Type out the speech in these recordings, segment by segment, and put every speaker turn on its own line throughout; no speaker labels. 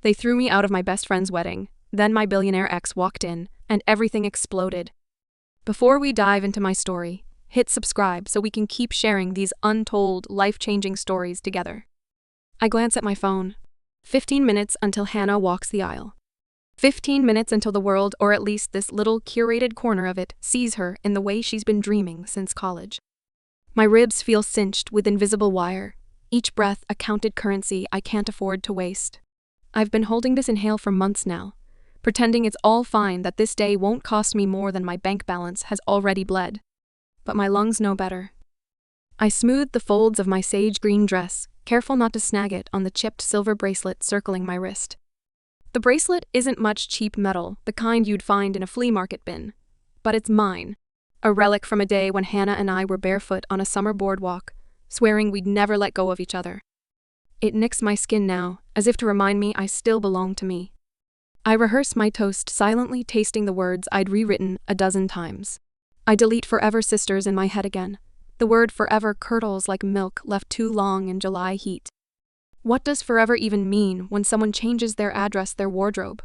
They threw me out of my best friend's wedding, then my billionaire ex walked in, and everything exploded. Before we dive into my story, hit subscribe so we can keep sharing these untold, life-changing stories together. I glance at my phone. 15 minutes until Hannah walks the aisle. 15 minutes until the world, or at least this little curated corner of it, sees her in the way she's been dreaming since college. My ribs feel cinched with invisible wire, each breath a counted currency I can't afford to waste. I've been holding this inhale for months now, pretending it's all fine, that this day won't cost me more than my bank balance has already bled. But my lungs know better. I smooth the folds of my sage green dress, careful not to snag it on the chipped silver bracelet circling my wrist. The bracelet isn't much cheap metal, the kind you'd find in a flea market bin. But it's mine, a relic from a day when Hannah and I were barefoot on a summer boardwalk, swearing we'd never let go of each other. It nicks my skin now, as if to remind me I still belong to me. I rehearse my toast, silently tasting the words I'd rewritten a dozen times. I delete "forever sisters" in my head again. The word forever curdles like milk left too long in July heat. What does forever even mean when someone changes their address, their wardrobe?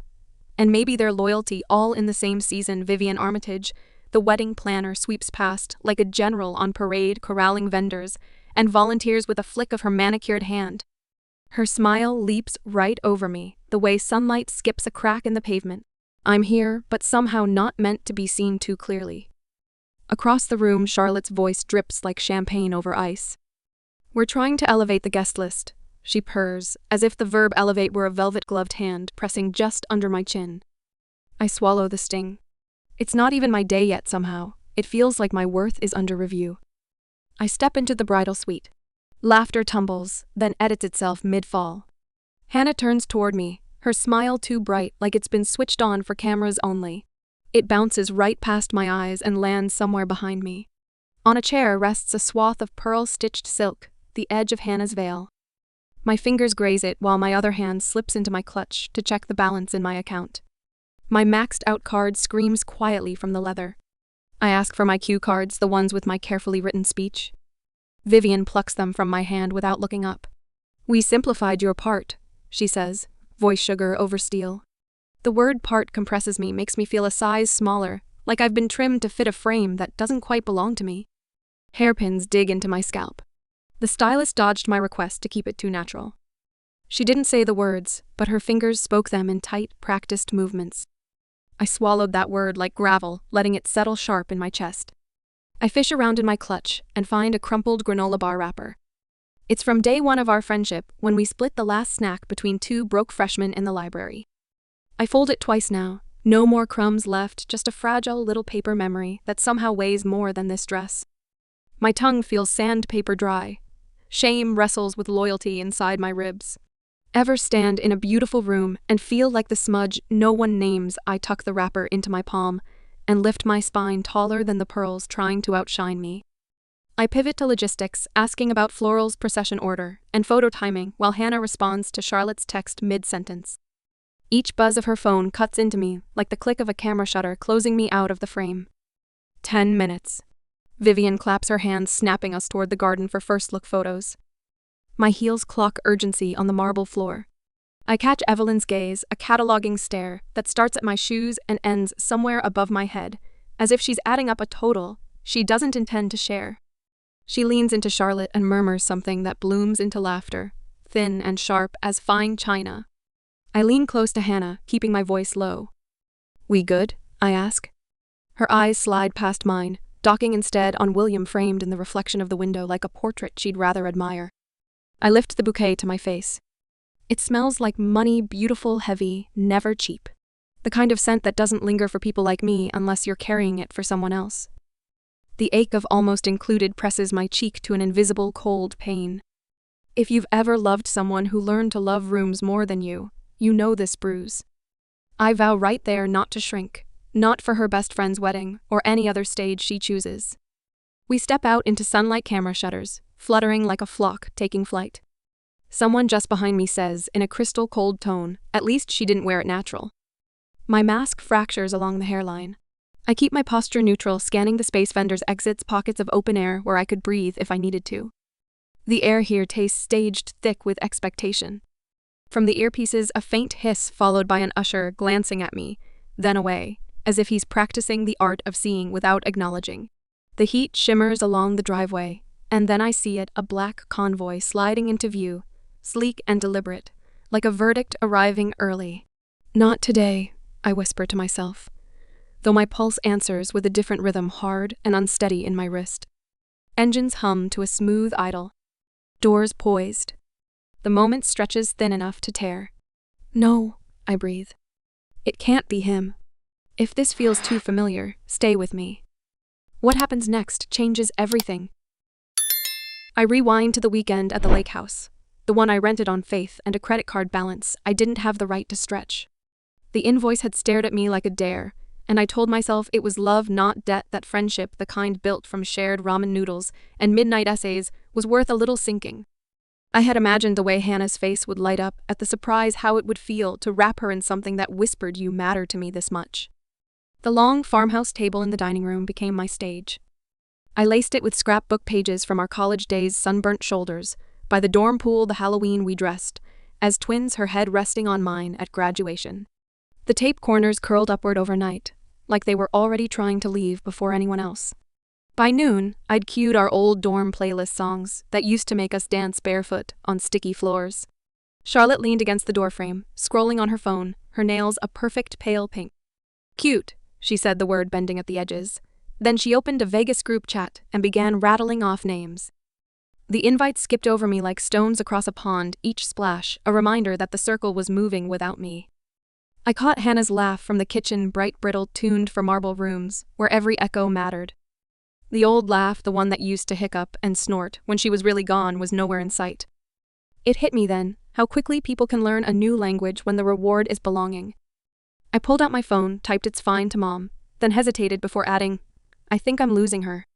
And maybe their loyalty, all in the same season? Vivian Armitage, the wedding planner, sweeps past like a general on parade, corralling vendors and volunteers with a flick of her manicured hand. Her smile leaps right over me, the way sunlight skips a crack in the pavement. I'm here, but somehow not meant to be seen too clearly. Across the room, Charlotte's voice drips like champagne over ice. "We're trying to elevate the guest list," she purrs, as if the verb elevate were a velvet-gloved hand pressing just under my chin. I swallow the sting. It's not even my day yet somehow. It feels like my worth is under review. I step into the bridal suite. Laughter tumbles, then edits itself mid-fall. Hannah turns toward me, her smile too bright, like it's been switched on for cameras only. It bounces right past my eyes and lands somewhere behind me. On a chair rests a swath of pearl-stitched silk, the edge of Hannah's veil. My fingers graze it while my other hand slips into my clutch to check the balance in my account. My maxed-out card screams quietly from the leather. I ask for my cue cards, the ones with my carefully written speech. Vivian plucks them from my hand without looking up. "We simplified your part," she says, voice sugar over steel. The word "part" compresses me, makes me feel a size smaller, like I've been trimmed to fit a frame that doesn't quite belong to me. Hairpins dig into my scalp. The stylist dodged my request to keep it too natural. She didn't say the words, but her fingers spoke them in tight, practiced movements. I swallowed that word like gravel, letting it settle sharp in my chest. I fish around in my clutch and find a crumpled granola bar wrapper. It's from day one of our friendship, when we split the last snack between two broke freshmen in the library. I fold it twice now. No more crumbs left, just a fragile little paper memory that somehow weighs more than this dress. My tongue feels sandpaper dry. Shame wrestles with loyalty inside my ribs. Ever stand in a beautiful room and feel like the smudge no one names? I tuck the wrapper into my palm and lift my spine taller than the pearls trying to outshine me. I pivot to logistics, asking about florals, procession order, and photo timing, while Hannah responds to Charlotte's text mid-sentence. Each buzz of her phone cuts into me like the click of a camera shutter closing me out of the frame. 10 minutes. Vivian claps her hands, snapping us toward the garden for first-look photos. My heels clock urgency on the marble floor. I catch Evelyn's gaze, a cataloging stare that starts at my shoes and ends somewhere above my head, as if she's adding up a total she doesn't intend to share. She leans into Charlotte and murmurs something that blooms into laughter, thin and sharp as fine china. I lean close to Hannah, keeping my voice low. "We good?" I ask. Her eyes slide past mine, docking instead on William, framed in the reflection of the window like a portrait she'd rather admire. I lift the bouquet to my face. It smells like money, beautiful, heavy, never cheap. The kind of scent that doesn't linger for people like me unless you're carrying it for someone else. The ache of almost included presses my cheek to an invisible cold pain. If you've ever loved someone who learned to love rooms more than you know this bruise. I vow right there not to shrink, not for her best friend's wedding or any other stage she chooses. We step out into sunlight, camera shutters, fluttering like a flock taking flight. Someone just behind me says, in a crystal cold tone, "At least she didn't wear it natural." My mask fractures along the hairline. I keep my posture neutral, scanning the space vendor's exits, pockets of open air where I could breathe if I needed to. The air here tastes staged, thick with expectation. From the earpieces, a faint hiss followed by an usher glancing at me, then away, as if he's practicing the art of seeing without acknowledging. The heat shimmers along the driveway, and then I see it, a black convoy sliding into view, sleek and deliberate, like a verdict arriving early. Not today, I whisper to myself, though my pulse answers with a different rhythm, hard and unsteady in my wrist. Engines hum to a smooth idle. Doors poised. The moment stretches thin enough to tear. No, I breathe. It can't be him. If this feels too familiar, stay with me. What happens next changes everything. I rewind to the weekend at the lake house, the one I rented on faith and a credit card balance I didn't have the right to stretch. The invoice had stared at me like a dare, and I told myself it was love, not debt, that friendship, the kind built from shared ramen noodles and midnight essays, was worth a little sinking. I had imagined the way Hannah's face would light up at the surprise, how it would feel to wrap her in something that whispered you matter to me this much. The long farmhouse table in the dining room became my stage. I laced it with scrapbook pages from our college days, sunburnt shoulders, by the dorm pool, the Halloween we dressed, as twins, her head resting on mine at graduation. The tape corners curled upward overnight, like they were already trying to leave before anyone else. By noon, I'd cued our old dorm playlist songs that used to make us dance barefoot on sticky floors. Charlotte leaned against the doorframe, scrolling on her phone, her nails a perfect pale pink. Cute, she said, the word bending at the edges. Then she opened a Vegas group chat and began rattling off names. The invites skipped over me like stones across a pond, each splash a reminder that the circle was moving without me. I caught Hannah's laugh from the kitchen, bright, brittle, tuned for marble rooms, where every echo mattered. The old laugh, the one that used to hiccup and snort when she was really gone, was nowhere in sight. It hit me then, how quickly people can learn a new language when the reward is belonging. I pulled out my phone, typed "It's fine" to Mom, then hesitated before adding, "I think I'm losing her."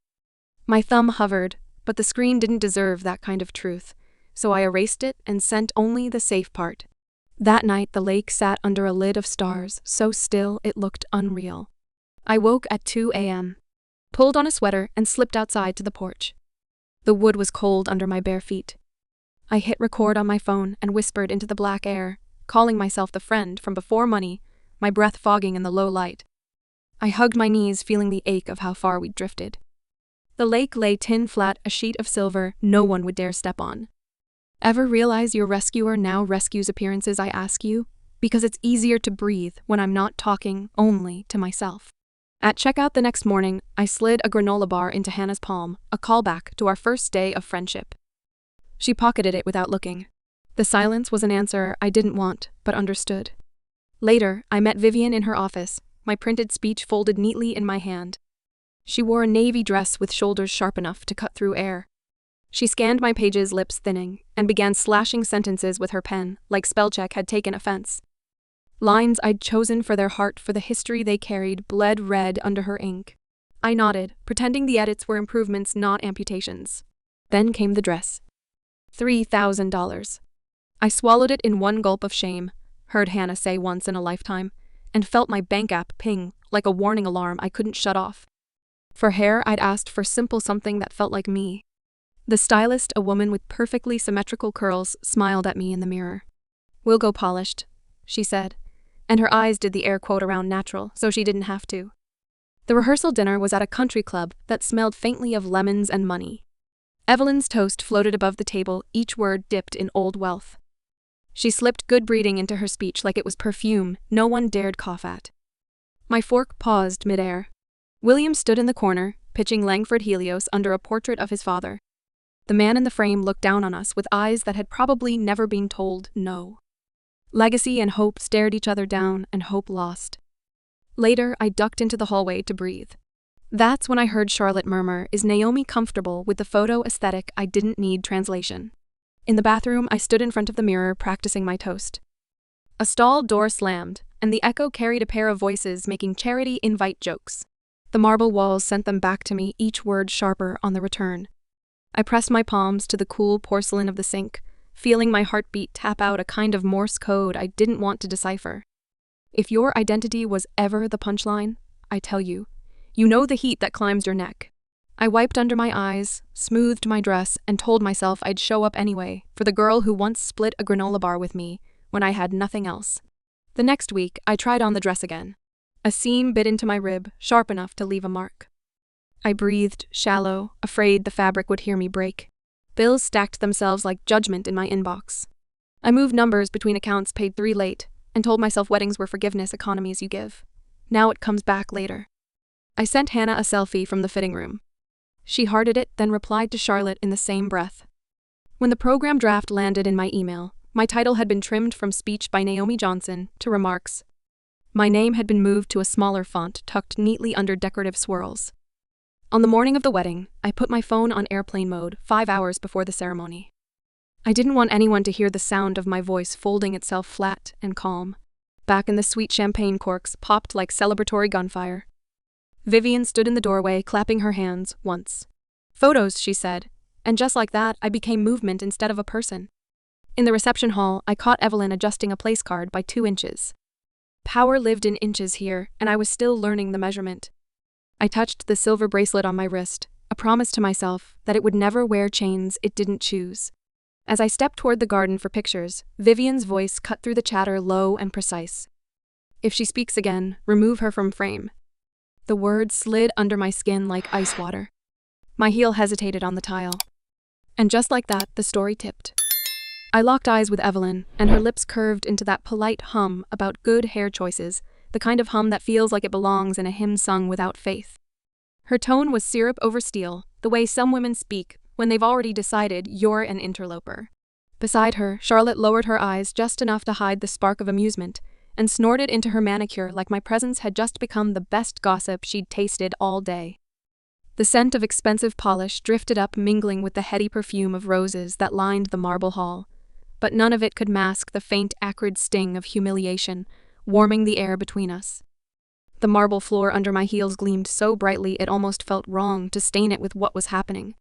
My thumb hovered, but the screen didn't deserve that kind of truth, so I erased it and sent only the safe part. That night the lake sat under a lid of stars, so still it looked unreal. I woke at 2 a.m., pulled on a sweater and slipped outside to the porch. The wood was cold under my bare feet. I hit record on my phone and whispered into the black air, calling myself the friend from before money, my breath fogging in the low light. I hugged my knees, feeling the ache of how far we'd drifted. The lake lay tin flat, a sheet of silver no one would dare step on. Ever realize your rescuer now rescues appearances, I ask you? Because it's easier to breathe when I'm not talking only to myself. At checkout the next morning, I slid a granola bar into Hannah's palm, a callback to our first day of friendship. She pocketed it without looking. The silence was an answer I didn't want, but understood. Later, I met Vivian in her office, my printed speech folded neatly in my hand. She wore a navy dress with shoulders sharp enough to cut through air. She scanned my pages, lips thinning, and began slashing sentences with her pen, like spellcheck had taken offense. Lines I'd chosen for their heart, for the history they carried, bled red under her ink. I nodded, pretending the edits were improvements, not amputations. Then came the dress. $3,000. I swallowed it in one gulp of shame, heard Hannah say once in a lifetime, and felt my bank app ping like a warning alarm I couldn't shut off. For hair, I'd asked for simple, something that felt like me. The stylist, a woman with perfectly symmetrical curls, smiled at me in the mirror. "We'll go polished," she said, and her eyes did the air quote around natural, so she didn't have to. The rehearsal dinner was at a country club that smelled faintly of lemons and money. Evelyn's toast floated above the table, each word dipped in old wealth. She slipped good breeding into her speech like it was perfume no one dared cough at. My fork paused midair. William stood in the corner, pitching Langford Helios under a portrait of his father. The man in the frame looked down on us with eyes that had probably never been told no. Legacy and hope stared each other down, and hope lost. Later, I ducked into the hallway to breathe. That's when I heard Charlotte murmur, "Is Naomi comfortable with the photo aesthetic? I didn't need translation." In the bathroom, I stood in front of the mirror, practicing my toast. A stall door slammed, and the echo carried a pair of voices making charity invite jokes. The marble walls sent them back to me, each word sharper on the return. I pressed my palms to the cool porcelain of the sink, feeling my heartbeat tap out a kind of Morse code I didn't want to decipher. If your identity was ever the punchline, I tell you, you know the heat that climbs your neck. I wiped under my eyes, smoothed my dress, and told myself I'd show up anyway for the girl who once split a granola bar with me, when I had nothing else. The next week, I tried on the dress again. A seam bit into my rib, sharp enough to leave a mark. I breathed, shallow, afraid the fabric would hear me break. Bills stacked themselves like judgment in my inbox. I moved numbers between accounts, paid 3 late, and told myself weddings were forgiveness economies you give. Now it comes back later. I sent Hannah a selfie from the fitting room. She hearted it, then replied to Charlotte in the same breath. When the program draft landed in my email, my title had been trimmed from Speech by Naomi Johnson to Remarks. My name had been moved to a smaller font tucked neatly under decorative swirls. On the morning of the wedding, I put my phone on airplane mode 5 hours before the ceremony. I didn't want anyone to hear the sound of my voice folding itself flat and calm. Back in the sweet champagne corks popped like celebratory gunfire. Vivian stood in the doorway, clapping her hands once. "Photos," she said, and just like that, I became movement instead of a person. In the reception hall, I caught Evelyn adjusting a place card by 2 inches. Power lived in inches here, and I was still learning the measurement. I touched the silver bracelet on my wrist, a promise to myself that it would never wear chains it didn't choose. As I stepped toward the garden for pictures, Vivian's voice cut through the chatter, low and precise. "If she speaks again, remove her from frame." The words slid under my skin like ice water. My heel hesitated on the tile. And just like that, the story tipped. I locked eyes with Evelyn, and her lips curved into that polite hum about good hair choices, the kind of hum that feels like it belongs in a hymn sung without faith. Her tone was syrup over steel, the way some women speak when they've already decided you're an interloper. Beside her, Charlotte lowered her eyes just enough to hide the spark of amusement, and snorted into her manicure like my presence had just become the best gossip she'd tasted all day. The scent of expensive polish drifted up, mingling with the heady perfume of roses that lined the marble hall, but none of it could mask the faint, acrid sting of humiliation, warming the air between us. The marble floor under my heels gleamed so brightly it almost felt wrong to stain it with what was happening.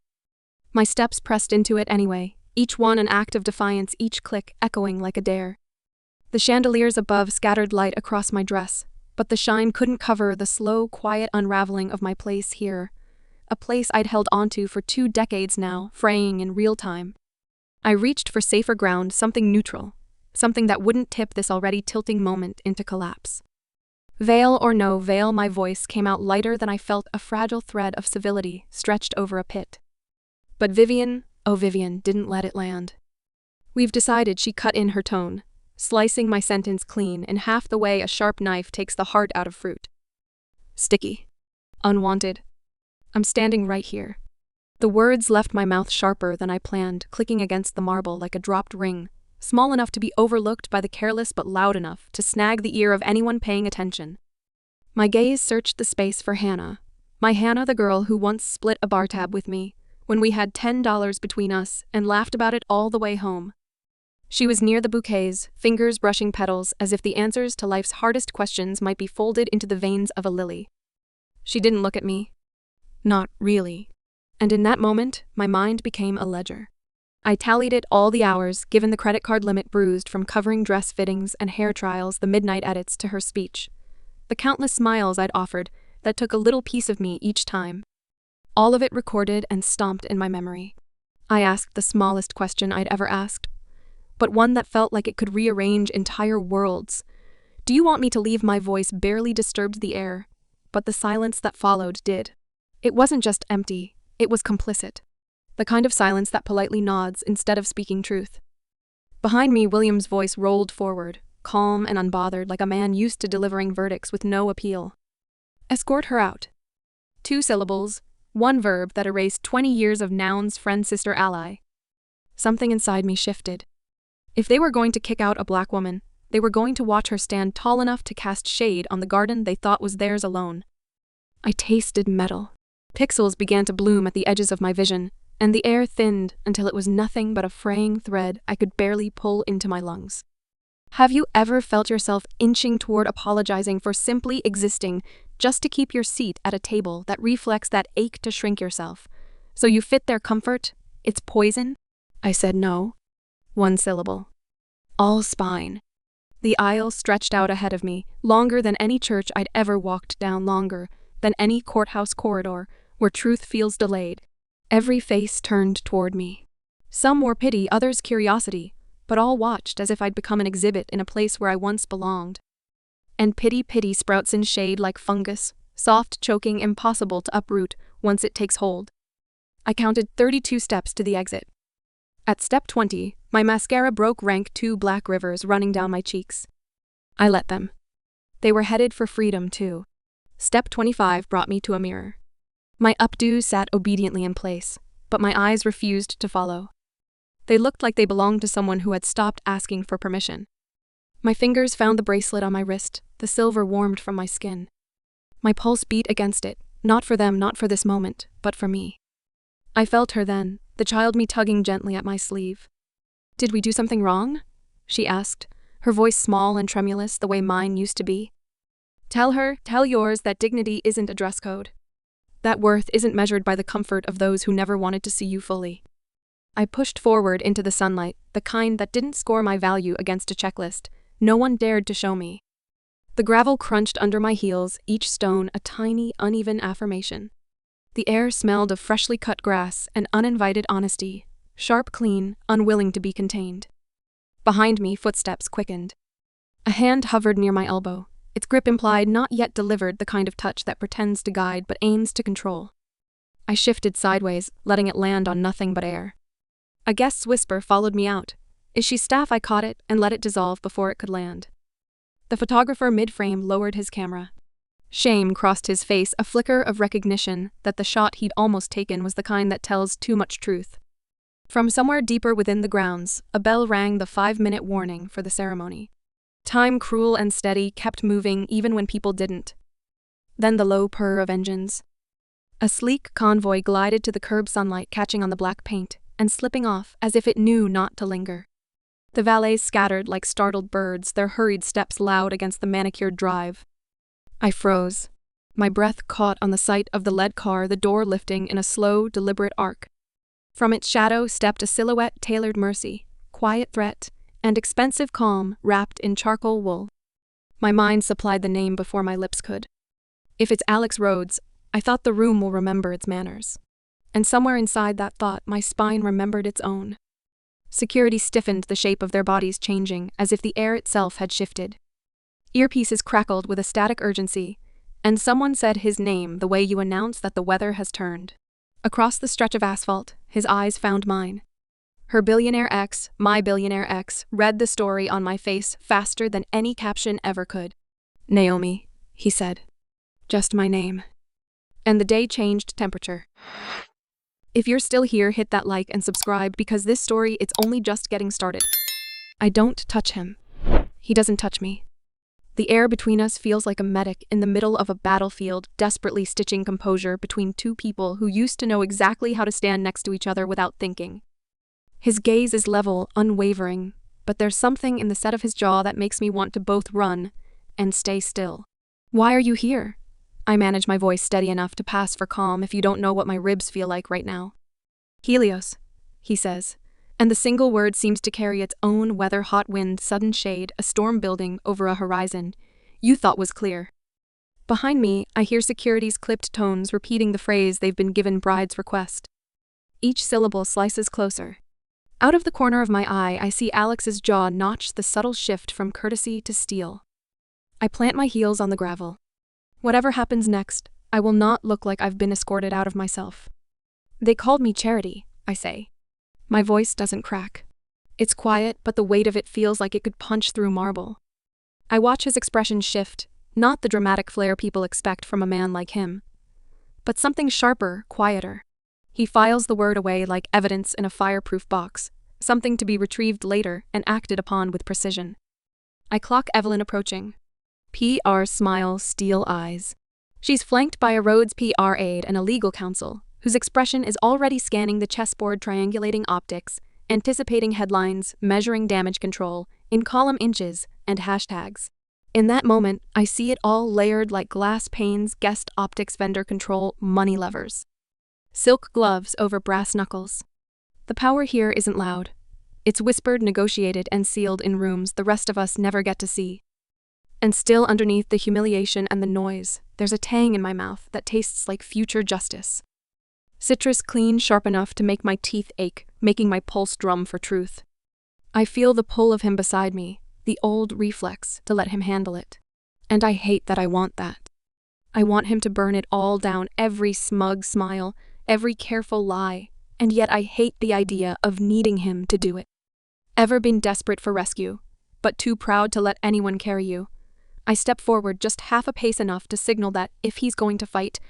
My steps pressed into it anyway, each one an act of defiance, each click echoing like a dare. The chandeliers above scattered light across my dress, but the shine couldn't cover the slow, quiet unraveling of my place here, a place I'd held onto for 2 decades now, fraying in real time. I reached for safer ground, something neutral, something that wouldn't tip this already tilting moment into collapse. Veil or no veil, my voice came out lighter than I felt, a fragile thread of civility stretched over a pit. But Vivian, oh Vivian, didn't let it land. "We've decided," she cut in her tone, slicing my sentence clean in half the way a sharp knife takes the heart out of fruit. "Sticky. Unwanted. I'm standing right here." The words left my mouth sharper than I planned, clicking against the marble like a dropped ring, small enough to be overlooked by the careless but loud enough to snag the ear of anyone paying attention. My gaze searched the space for Hannah. My Hannah, the girl who once split a bar tab with me, when we had $10 between us and laughed about it all the way home. She was near the bouquets, fingers brushing petals as if the answers to life's hardest questions might be folded into the veins of a lily. She didn't look at me. Not really. And in that moment, my mind became a ledger. I tallied it, all the hours, given the credit card limit bruised from covering dress fittings and hair trials, the midnight edits to her speech. The countless smiles I'd offered that took a little piece of me each time. All of it recorded and stomped in my memory. I asked the smallest question I'd ever asked, but one that felt like it could rearrange entire worlds. "Do you want me to leave?" My voice barely disturbed the air, but the silence that followed did. It wasn't just empty, it was complicit. The kind of silence that politely nods instead of speaking truth. Behind me, William's voice rolled forward, calm and unbothered, like a man used to delivering verdicts with no appeal. "Escort her out." 2 syllables, 1 verb that erased 20 years of nouns, friend, sister, ally. Something inside me shifted. If they were going to kick out a black woman, they were going to watch her stand tall enough to cast shade on the garden they thought was theirs alone. I tasted metal. Pixels began to bloom at the edges of my vision, and the air thinned until it was nothing but a fraying thread I could barely pull into my lungs. Have you ever felt yourself inching toward apologizing for simply existing, just to keep your seat at a table that reflects that ache to shrink yourself, so you fit their comfort? It's poison? I said no. 1 syllable. All spine. The aisle stretched out ahead of me, longer than any church I'd ever walked down, longer than any courthouse corridor where truth feels delayed. Every face turned toward me. Some wore pity, others curiosity, but all watched as if I'd become an exhibit in a place where I once belonged. And pity sprouts in shade like fungus, soft, choking, impossible to uproot once it takes hold. I counted 32 steps to the exit. At step 20, my mascara broke rank 2 black rivers running down my cheeks. I let them. They were headed for freedom, too. Step 25 brought me to a mirror. My updo sat obediently in place, but my eyes refused to follow. They looked like they belonged to someone who had stopped asking for permission. My fingers found the bracelet on my wrist, the silver warmed from my skin. My pulse beat against it, not for them, not for this moment, but for me. I felt her then, the child me tugging gently at my sleeve. "Did we do something wrong?" she asked, her voice small and tremulous the way mine used to be. Tell yours that dignity isn't a dress code. That worth isn't measured by the comfort of those who never wanted to see you fully. I pushed forward into the sunlight, the kind that didn't score my value against a checklist. No one dared to show me. The gravel crunched under my heels, each stone a tiny, uneven affirmation. The air smelled of freshly cut grass and uninvited honesty, sharp, clean, unwilling to be contained. Behind me, footsteps quickened. A hand hovered near my elbow. Its grip implied not yet delivered, the kind of touch that pretends to guide but aims to control. I shifted sideways, letting it land on nothing but air. A guest's whisper followed me out. "Is she staff?" I caught it and let it dissolve before it could land. The photographer mid-frame lowered his camera. Shame crossed his face, a flicker of recognition that the shot he'd almost taken was the kind that tells too much truth. From somewhere deeper within the grounds, a bell rang, the 5-minute warning for the ceremony. Time, cruel and steady, kept moving even when people didn't. Then the low purr of engines. A sleek convoy glided to the curb, sunlight catching on the black paint and slipping off as if it knew not to linger. The valets scattered like startled birds, their hurried steps loud against the manicured drive. I froze. My breath caught on the sight of the lead car, the door lifting in a slow, deliberate arc. From its shadow stepped a silhouette, tailored mercy, quiet threat, and expensive calm wrapped in charcoal wool. My mind supplied the name before my lips could. If it's Alex Rhodes, I thought the room will remember its manners. And somewhere inside that thought, my spine remembered its own. Security stiffened, the shape of their bodies changing, as if the air itself had shifted. Earpieces crackled with a static urgency, and someone said his name the way you announce that the weather has turned. Across the stretch of asphalt, his eyes found mine. Her billionaire ex, my billionaire ex, read the story on my face faster than any caption ever could. "Naomi," he said. Just my name. And the day changed temperature. If you're still here, hit that like and subscribe, because this story, it's only just getting started. I don't touch him. He doesn't touch me. The air between us feels like a medic in the middle of a battlefield, desperately stitching composure between two people who used to know exactly how to stand next to each other without thinking. His gaze is level, unwavering, but there's something in the set of his jaw that makes me want to both run and stay still. "Why are you here?" I manage my voice steady enough to pass for calm if you don't know what my ribs feel like right now. "Helios," he says, and the single word seems to carry its own weather, hot wind, sudden shade, a storm building over a horizon you thought was clear. Behind me, I hear security's clipped tones repeating the phrase they've been given bride's request. Each syllable slices closer. Out of the corner of my eye, I see Alex's jaw notch, the subtle shift from courtesy to steel. I plant my heels on the gravel. Whatever happens next, I will not look like I've been escorted out of myself. "They called me Charity," I say. My voice doesn't crack. It's quiet, but the weight of it feels like it could punch through marble. I watch his expression shift, not the dramatic flair people expect from a man like him, but something sharper, quieter. He files the word away like evidence in a fireproof box, something to be retrieved later and acted upon with precision. I clock Evelyn approaching. PR smile, steel eyes. She's flanked by a Rhodes PR aide and a legal counsel, whose expression is already scanning the chessboard, triangulating optics, anticipating headlines, measuring damage control in column inches and hashtags. In that moment, I see it all layered like glass panes, guest optics, vendor control, money levers. Silk gloves over brass knuckles. The power here isn't loud. It's whispered, negotiated, and sealed in rooms the rest of us never get to see. And still, underneath the humiliation and the noise, there's a tang in my mouth that tastes like future justice. Citrus, clean, sharp enough to make my teeth ache, making my pulse drum for truth. I feel the pull of him beside me, the old reflex to let him handle it. And I hate that I want that. I want him to burn it all down, every smug smile, every careful lie, and yet I hate the idea of needing him to do it. Ever been desperate for rescue, but too proud to let anyone carry you? I step forward just half a pace, enough to signal that, if he's going to fight,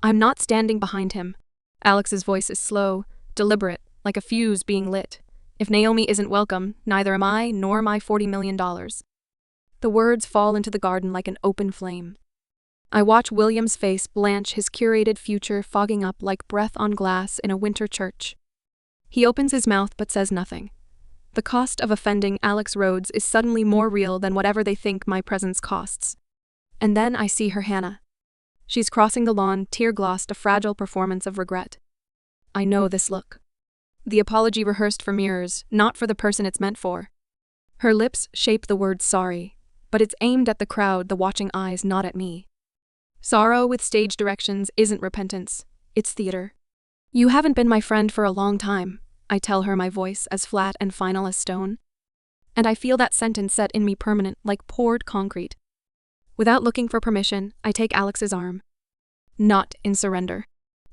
I'm not standing behind him. Alex's voice is slow, deliberate, like a fuse being lit. If Naomi isn't welcome, neither am I, nor my $40 million. The words fall into the garden like an open flame. I watch William's face blanch, his curated future fogging up like breath on glass in a winter church. He opens his mouth but says nothing. The cost of offending Alex Rhodes is suddenly more real than whatever they think my presence costs. And then I see her Hannah. She's crossing the lawn, tear-glossed, a fragile performance of regret. I know this look. The apology rehearsed for mirrors, not for the person it's meant for. Her lips shape the word sorry, but it's aimed at the crowd, the watching eyes, not at me. Sorrow with stage directions isn't repentance, it's theater. You haven't been my friend for a long time, I tell her, my voice as flat and final as stone. And I feel that sentence set in me permanent, like poured concrete. Without looking for permission, I take Alex's arm. Not in surrender.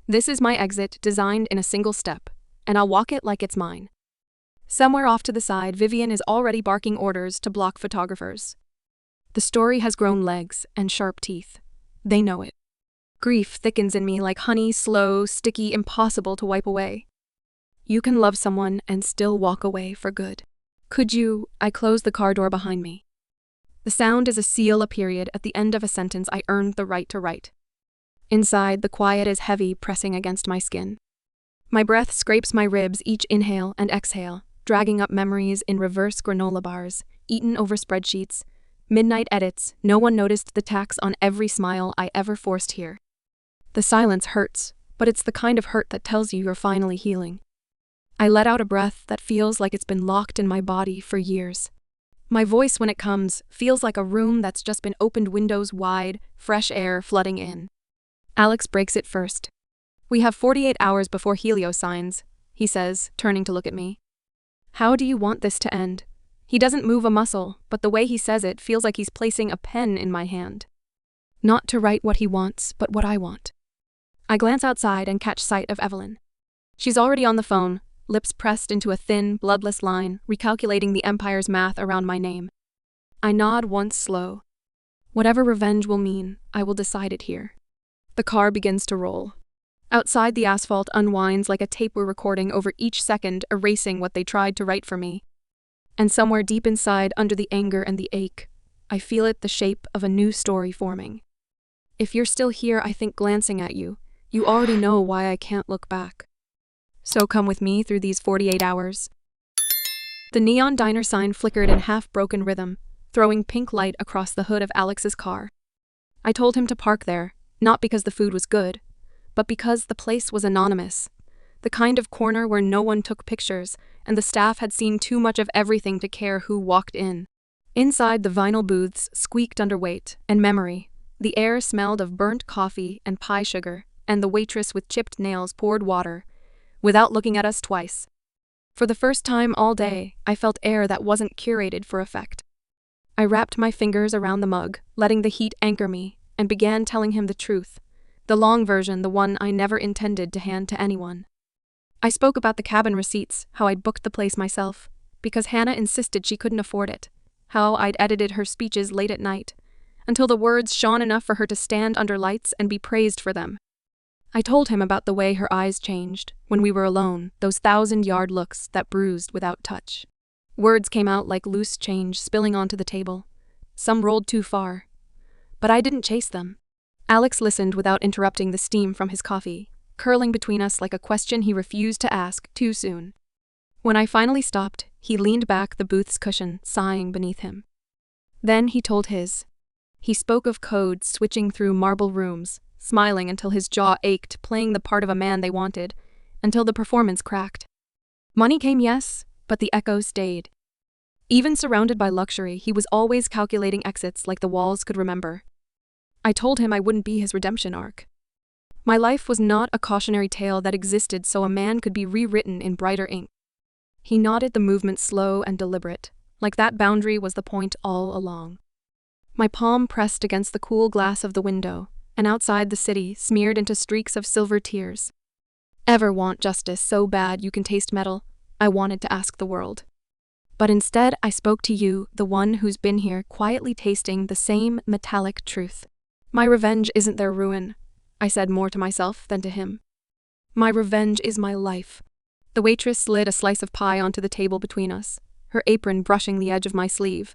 This is my exit, designed in a single step, and I'll walk it like it's mine. Somewhere off to the side, Vivian is already barking orders to block photographers. The story has grown legs and sharp teeth. They know it. Grief thickens in me like honey, slow, sticky, impossible to wipe away. You can love someone and still walk away for good. Could you? I close the car door behind me. The sound is a seal, a period at the end of a sentence I earned the right to write. Inside, the quiet is heavy, pressing against my skin. My breath scrapes my ribs each inhale and exhale, dragging up memories in reverse granola bars, eaten over spreadsheets, midnight edits. No one noticed the tax on every smile I ever forced here. The silence hurts, but it's the kind of hurt that tells you you're finally healing. I let out a breath that feels like it's been locked in my body for years. My voice, when it comes, feels like a room that's just been opened, windows wide, fresh air flooding in. Alex breaks it first. We have 48 hours before Helio signs, he says, turning to look at me. How do you want this to end? He doesn't move a muscle, but the way he says it feels like he's placing a pen in my hand. Not to write what he wants, but what I want. I glance outside and catch sight of Evelyn. She's already on the phone, lips pressed into a thin, bloodless line, recalculating the Empire's math around my name. I nod once, slow. Whatever revenge will mean, I will decide it here. The car begins to roll. Outside, the asphalt unwinds like a tape we're recording over each second, erasing what they tried to write for me. And somewhere deep inside, under the anger and the ache, I feel it, the shape of a new story forming. If you're still here, I think, glancing at you, you already know why I can't look back. So come with me through these 48 hours. The neon diner sign flickered in half-broken rhythm, throwing pink light across the hood of Alex's car. I told him to park there, not because the food was good, but because the place was anonymous. The kind of corner where no one took pictures, and the staff had seen too much of everything to care who walked in. Inside, the vinyl booths squeaked under weight and memory. The air smelled of burnt coffee and pie sugar, and the waitress with chipped nails poured water, without looking at us twice. For the first time all day, I felt air that wasn't curated for effect. I wrapped my fingers around the mug, letting the heat anchor me, and began telling him the truth. The long version, the one I never intended to hand to anyone. I spoke about the cabin receipts, how I'd booked the place myself, because Hannah insisted she couldn't afford it, how I'd edited her speeches late at night, until the words shone enough for her to stand under lights and be praised for them. I told him about the way her eyes changed when we were alone, those 1,000-yard looks that bruised without touch. Words came out like loose change spilling onto the table. Some rolled too far. But I didn't chase them. Alex listened without interrupting the steam from his coffee, curling between us like a question he refused to ask too soon. When I finally stopped, he leaned back the booth's cushion, sighing beneath him. Then he told his. He spoke of code switching through marble rooms, smiling until his jaw ached, playing the part of a man they wanted, until the performance cracked. Money came, yes, but the echo stayed. Even surrounded by luxury, he was always calculating exits like the walls could remember. I told him I wouldn't be his redemption arc. My life was not a cautionary tale that existed so a man could be rewritten in brighter ink. He nodded, the movement slow and deliberate, like that boundary was the point all along. My palm pressed against the cool glass of the window, and outside the city smeared into streaks of silver tears. Ever want justice so bad you can taste metal? I wanted to ask the world. But instead I spoke to you, the one who's been here quietly tasting the same metallic truth. My revenge isn't their ruin, I said more to myself than to him. My revenge is my life. The waitress slid a slice of pie onto the table between us, her apron brushing the edge of my sleeve.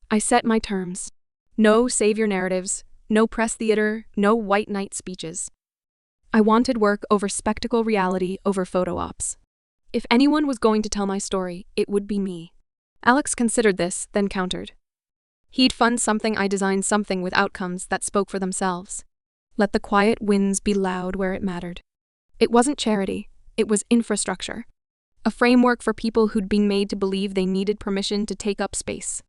I set my terms. No savior narratives, no press theater, no white knight speeches. I wanted work over spectacle, reality over photo ops. If anyone was going to tell my story, it would be me. Alex considered this, then countered. He'd fund something I designed, something with outcomes that spoke for themselves. Let the quiet wins be loud where it mattered. It wasn't charity, it was infrastructure. A framework for people who'd been made to believe they needed permission to take up space.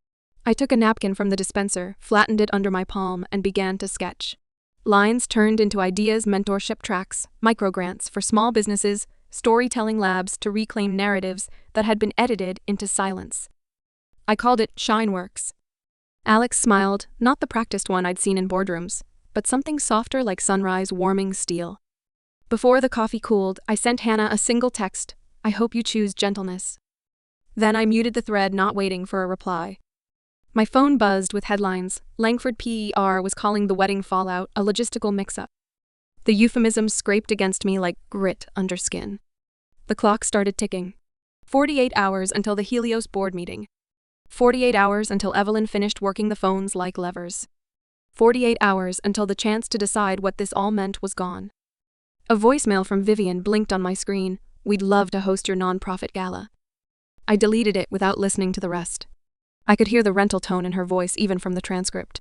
I took a napkin from the dispenser, flattened it under my palm, and began to sketch. Lines turned into ideas, mentorship tracks, microgrants for small businesses, storytelling labs to reclaim narratives that had been edited into silence. I called it Shineworks. Alex smiled, not the practiced one I'd seen in boardrooms, but something softer like sunrise warming steel. Before the coffee cooled, I sent Hannah a single text, "I hope you choose gentleness." Then I muted the thread, not waiting for a reply. My phone buzzed with headlines. Langford PER was calling the wedding fallout a logistical mix-up. The euphemisms scraped against me like grit under skin. The clock started ticking. 48 hours until the Helios board meeting. 48 hours until Evelyn finished working the phones like levers. 48 hours until the chance to decide what this all meant was gone. A voicemail from Vivian blinked on my screen. "We'd love to host your nonprofit gala." I deleted it without listening to the rest. I could hear the rental tone in her voice even from the transcript.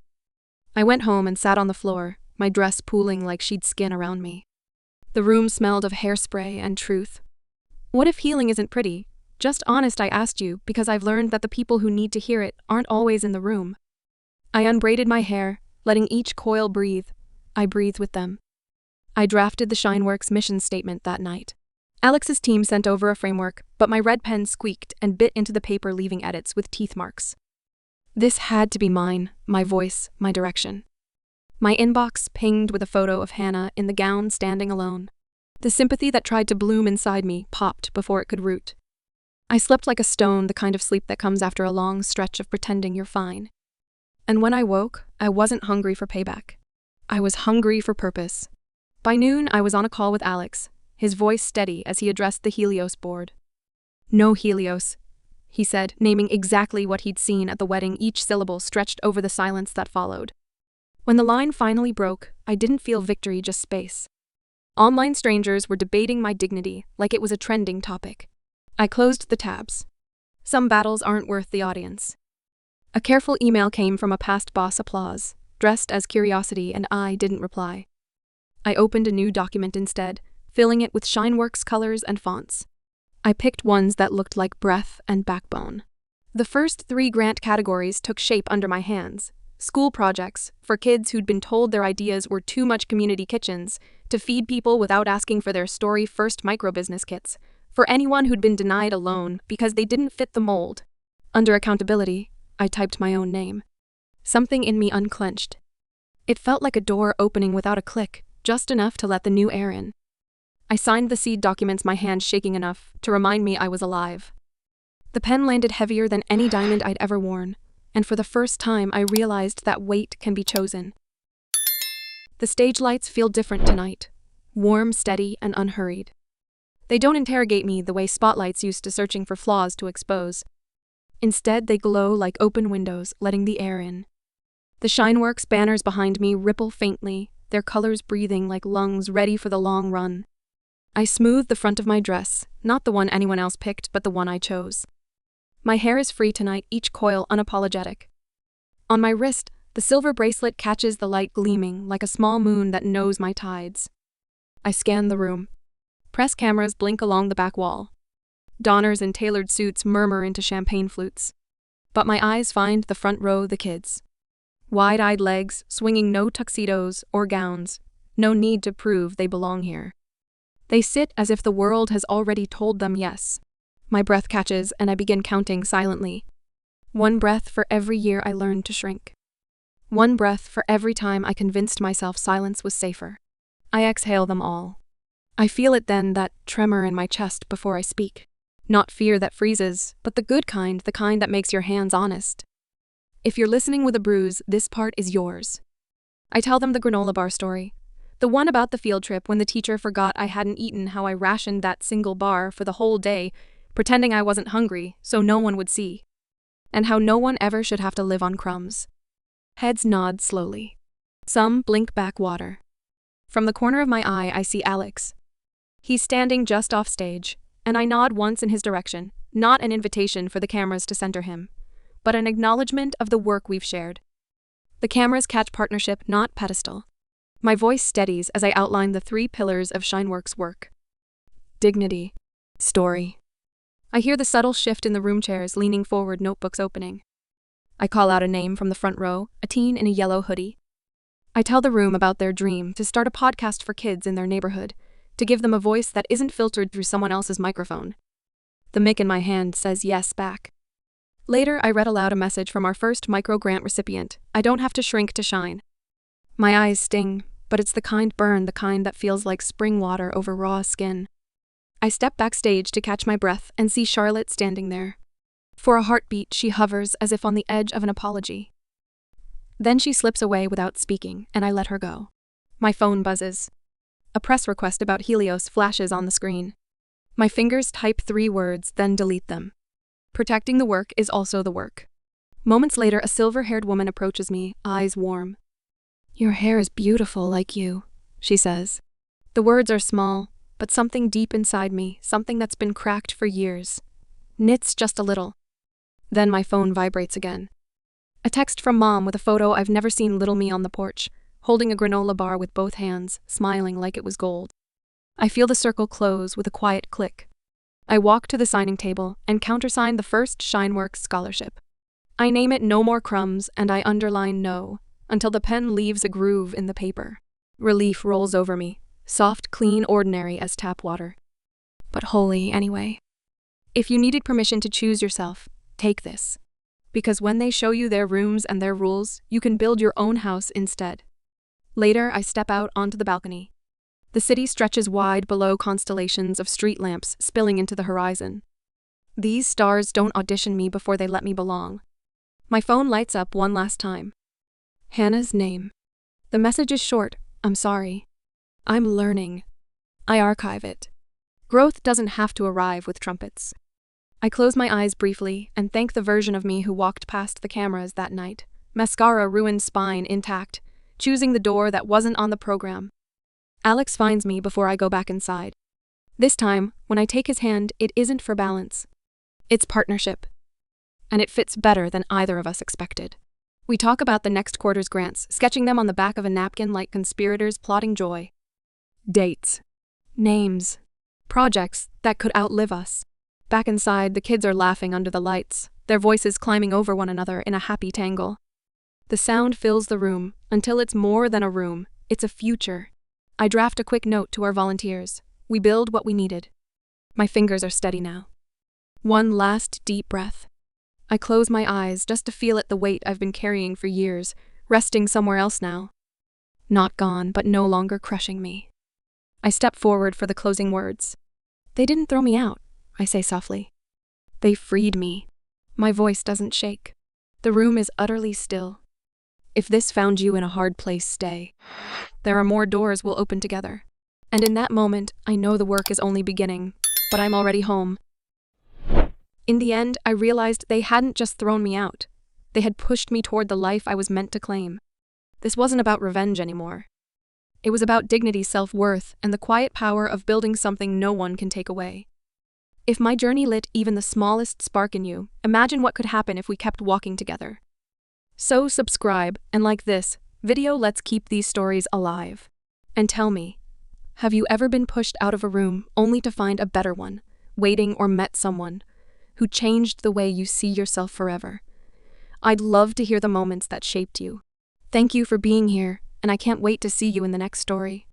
I went home and sat on the floor, my dress pooling like she'd skin around me. The room smelled of hairspray and truth. What if healing isn't pretty? Just honest, I asked you, because I've learned that the people who need to hear it aren't always in the room. I unbraided my hair, letting each coil breathe. I breathed with them. I drafted the Shineworks mission statement that night. Alex's team sent over a framework, but my red pen squeaked and bit into the paper, leaving edits with teeth marks. This had to be mine, my voice, my direction. My inbox pinged with a photo of Hannah in the gown standing alone. The sympathy that tried to bloom inside me popped before it could root. I slept like a stone, the kind of sleep that comes after a long stretch of pretending you're fine. And when I woke, I wasn't hungry for payback. I was hungry for purpose. By noon, I was on a call with Alex, his voice steady as he addressed the Helios board. "No Helios," he said, naming exactly what he'd seen at the wedding, each syllable stretched over the silence that followed. When the line finally broke, I didn't feel victory, just space. Online strangers were debating my dignity like it was a trending topic. I closed the tabs. Some battles aren't worth the audience. A careful email came from a past boss, applause, dressed as curiosity, and I didn't reply. I opened a new document instead, filling it with Shineworks colors and fonts. I picked ones that looked like breath and backbone. The first 3 grant categories took shape under my hands. School projects, for kids who'd been told their ideas were too much; community kitchens, to feed people without asking for their story; first microbusiness kits, for anyone who'd been denied a loan because they didn't fit the mold. Under accountability, I typed my own name. Something in me unclenched. It felt like a door opening without a click, just enough to let the new air in. I signed the seed documents, my hand shaking enough to remind me I was alive. The pen landed heavier than any diamond I'd ever worn, and for the first time I realized that weight can be chosen. The stage lights feel different tonight, warm, steady, and unhurried. They don't interrogate me the way spotlights used to, searching for flaws to expose. Instead, they glow like open windows, letting the air in. The Shineworks banners behind me ripple faintly, their colors breathing like lungs ready for the long run. I smoothed the front of my dress, not the one anyone else picked, but the one I chose. My hair is free tonight, each coil unapologetic. On my wrist, the silver bracelet catches the light, gleaming like a small moon that knows my tides. I scan the room. Press cameras blink along the back wall. Donners in tailored suits murmur into champagne flutes. But my eyes find the front row, the kids. Wide-eyed legs, swinging, no tuxedos or gowns. No need to prove they belong here. They sit as if the world has already told them yes. My breath catches and I begin counting silently. One breath for every year I learned to shrink. One breath for every time I convinced myself silence was safer. I exhale them all. I feel it then, that tremor in my chest before I speak. Not fear that freezes, but the good kind, the kind that makes your hands honest. If you're listening with a bruise, this part is yours. I tell them the granola bar story. The one about the field trip when the teacher forgot I hadn't eaten, how I rationed that single bar for the whole day, pretending I wasn't hungry so no one would see. And how no one ever should have to live on crumbs. Heads nod slowly. Some blink back water. From the corner of my eye, I see Alex. He's standing just off stage, and I nod once in his direction, not an invitation for the cameras to center him, but an acknowledgement of the work we've shared. The cameras catch partnership, not pedestal. My voice steadies as I outline the 3 pillars of Shineworks' work. Dignity. Story. I hear the subtle shift in the room chairs, leaning forward, notebooks opening. I call out a name from the front row, a teen in a yellow hoodie. I tell the room about their dream to start a podcast for kids in their neighborhood, to give them a voice that isn't filtered through someone else's microphone. The mic in my hand says yes back. Later, I read aloud a message from our first micro-grant recipient. I don't have to shrink to shine. My eyes sting, but it's the kind burn, the kind that feels like spring water over raw skin. I step backstage to catch my breath and see Charlotte standing there. For a heartbeat, she hovers as if on the edge of an apology. Then she slips away without speaking, and I let her go. My phone buzzes. A press request about Helios flashes on the screen. My fingers type 3 words, then delete them. Protecting the work is also the work. Moments later, a silver-haired woman approaches me, eyes warm. "Your hair is beautiful like you," she says. The words are small, but something deep inside me, something that's been cracked for years, knits just a little. Then my phone vibrates again. A text from Mom with a photo I've never seen little me on the porch, holding a granola bar with both hands, smiling like it was gold. I feel the circle close with a quiet click. I walk to the signing table and countersign the first Shineworks scholarship. I name it No More Crumbs and I underline no, until the pen leaves a groove in the paper. Relief rolls over me, soft, clean, ordinary as tap water. But holy anyway. If you needed permission to choose yourself, take this. Because when they show you their rooms and their rules, you can build your own house instead. Later, I step out onto the balcony. The city stretches wide below, constellations of street lamps spilling into the horizon. These stars don't audition me before they let me belong. My phone lights up one last time. Hannah's name. The message is short, "I'm sorry. I'm learning." I archive it. Growth doesn't have to arrive with trumpets. I close my eyes briefly and thank the version of me who walked past the cameras that night. Mascara ruined, spine intact, choosing the door that wasn't on the program. Alex finds me before I go back inside. This time, when I take his hand, it isn't for balance. It's partnership. And it fits better than either of us expected. We talk about the next quarter's grants, sketching them on the back of a napkin like conspirators plotting joy. Dates. Names. Projects that could outlive us. Back inside, the kids are laughing under the lights, their voices climbing over one another in a happy tangle. The sound fills the room, until it's more than a room, it's a future. I draft a quick note to our volunteers. We build what we needed. My fingers are steady now. One last deep breath. I close my eyes just to feel it, the weight I've been carrying for years, resting somewhere else now. Not gone, but no longer crushing me. I step forward for the closing words. "They didn't throw me out," I say softly. "They freed me." My voice doesn't shake. The room is utterly still. If this found you in a hard place, stay. There are more doors we'll open together. And in that moment, I know the work is only beginning, but I'm already home. In the end, I realized they hadn't just thrown me out. They had pushed me toward the life I was meant to claim. This wasn't about revenge anymore. It was about dignity, self-worth, and the quiet power of building something no one can take away. If my journey lit even the smallest spark in you, imagine what could happen if we kept walking together. So subscribe, and like this video, let's keep these stories alive. And tell me, have you ever been pushed out of a room only to find a better one, waiting, or met someone who changed the way you see yourself forever? I'd love to hear the moments that shaped you. Thank you for being here, and I can't wait to see you in the next story.